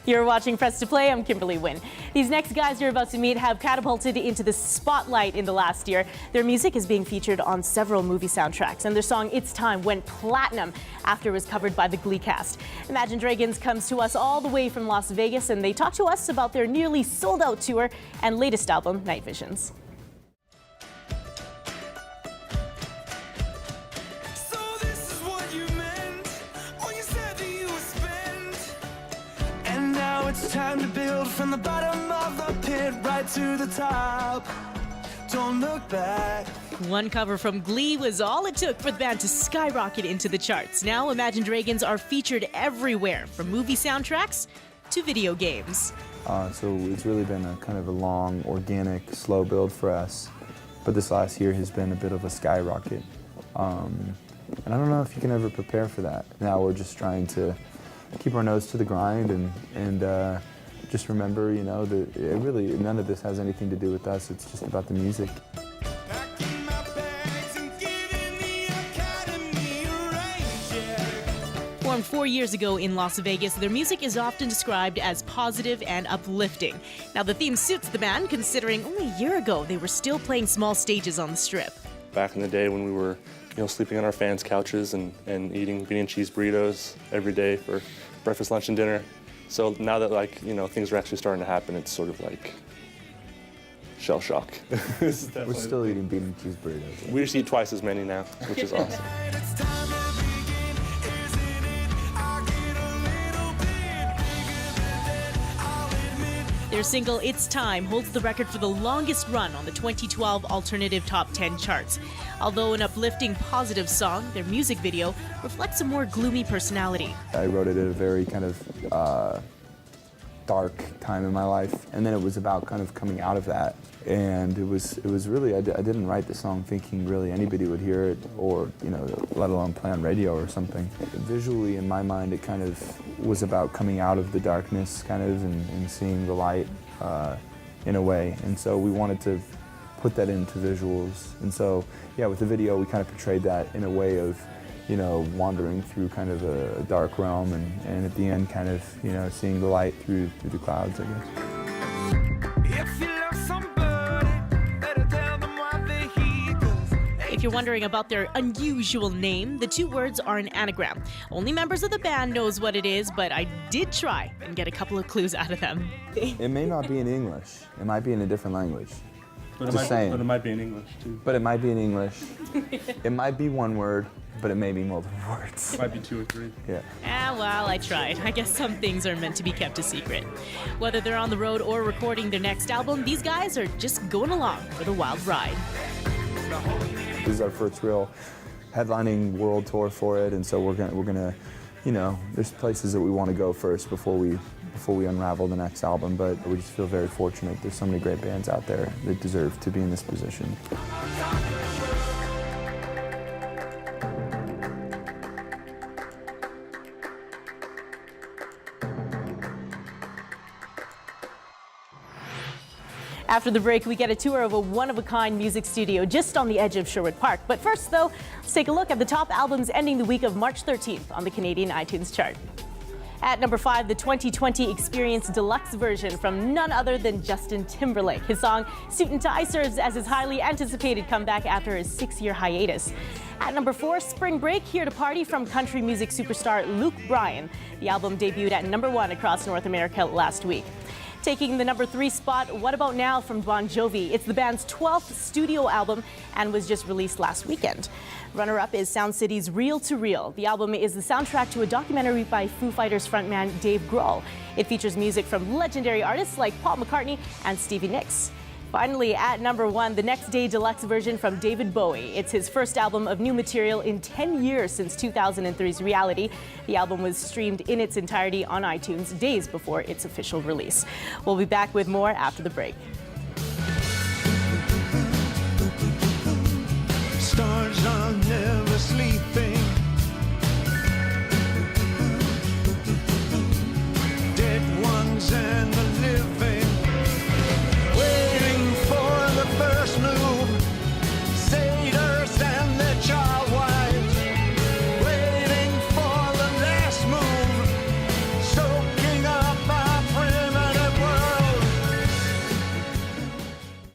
You're watching Press to Play. I'm Kimberly Wynn. These next guys you're about to meet have catapulted into the spotlight in the last year. Their music is being featured on several movie soundtracks, and their song It's Time went platinum after it was covered by the Glee cast. Imagine Dragons comes to us all the way from Las Vegas, and they talk to us about their nearly sold-out tour and latest album, Night Visions. It's time to build from the bottom of the pit right to the top. Don't look back. One cover from Glee was all it took for the band to skyrocket into the charts. Now Imagine Dragons are featured everywhere, from movie soundtracks to video games. So it's really been a kind of a long, organic, slow build for us. But this last year has been a bit of a skyrocket. And I don't know if you can ever prepare for that. Now we're just trying to keep our nose to the grind and just remember, you know, that really none of this has anything to do with us. It's just about the music. Formed 4 years ago in Las Vegas, their music is often described as positive and uplifting. Now, the theme suits the band, considering only a year ago they were still playing small stages on the Strip. Back in the day when we were, sleeping on our fans' couches and eating bean and cheese burritos every day for breakfast, lunch, and dinner. So now that, things are actually starting to happen, it's sort of like shell shock. We're still eating bean and cheese burritos. We just eat twice as many now, which is awesome. Their single, It's Time, holds the record for the longest run on the 2012 Alternative Top 10 charts. Although an uplifting, positive song, their music video reflects a more gloomy personality. I wrote it at a very kind of dark time in my life, and then it was about kind of coming out of that. And it was really, I didn't write the song thinking really anybody would hear it or, let alone play on radio or something. Visually, in my mind, it kind of was about coming out of the darkness kind of and seeing the light in a way. And so we wanted to put that into visuals. And so, yeah, with the video, we kind of portrayed that in a way of, wandering through kind of a dark realm and at the end kind of, seeing the light through the clouds, I guess. If you're wondering about their unusual name, the two words are an anagram. Only members of the band knows what it is, but I did try and get a couple of clues out of them. It may not be in English. It might be in a different language. But it might be in English, too. But it might be in English. It might be one word, but it may be multiple words. It might be 2 or 3. Yeah. Well, I tried. I guess some things are meant to be kept a secret. Whether they're on the road or recording their next album, these guys are just going along for the wild ride. This is our first real headlining world tour for it, and so we're gonna, there's places that we want to go first before we unravel the next album. But we just feel very fortunate. There's so many great bands out there that deserve to be in this position. After the break, we get a tour of a one-of-a-kind music studio just on the edge of Sherwood Park. But first, though, let's take a look at the top albums ending the week of March 13th on the Canadian iTunes chart. At number 5, the 2020 Experience Deluxe version from none other than Justin Timberlake. His song Suit and Tie serves as his highly anticipated comeback after his 6-year hiatus. At number 4, Spring Break, Here to Party from country music superstar Luke Bryan. The album debuted at number 1 across North America last week. Taking the number 3 spot, What About Now from Bon Jovi. It's the band's 12th studio album and was just released last weekend. Runner-up is Sound City's Real to Real. The album is the soundtrack to a documentary by Foo Fighters frontman Dave Grohl. It features music from legendary artists like Paul McCartney and Stevie Nicks. Finally, at number 1, the Next Day Deluxe version from David Bowie. It's his first album of new material in 10 years since 2003's Reality. The album was streamed in its entirety on iTunes days before its official release. We'll be back with more after the break.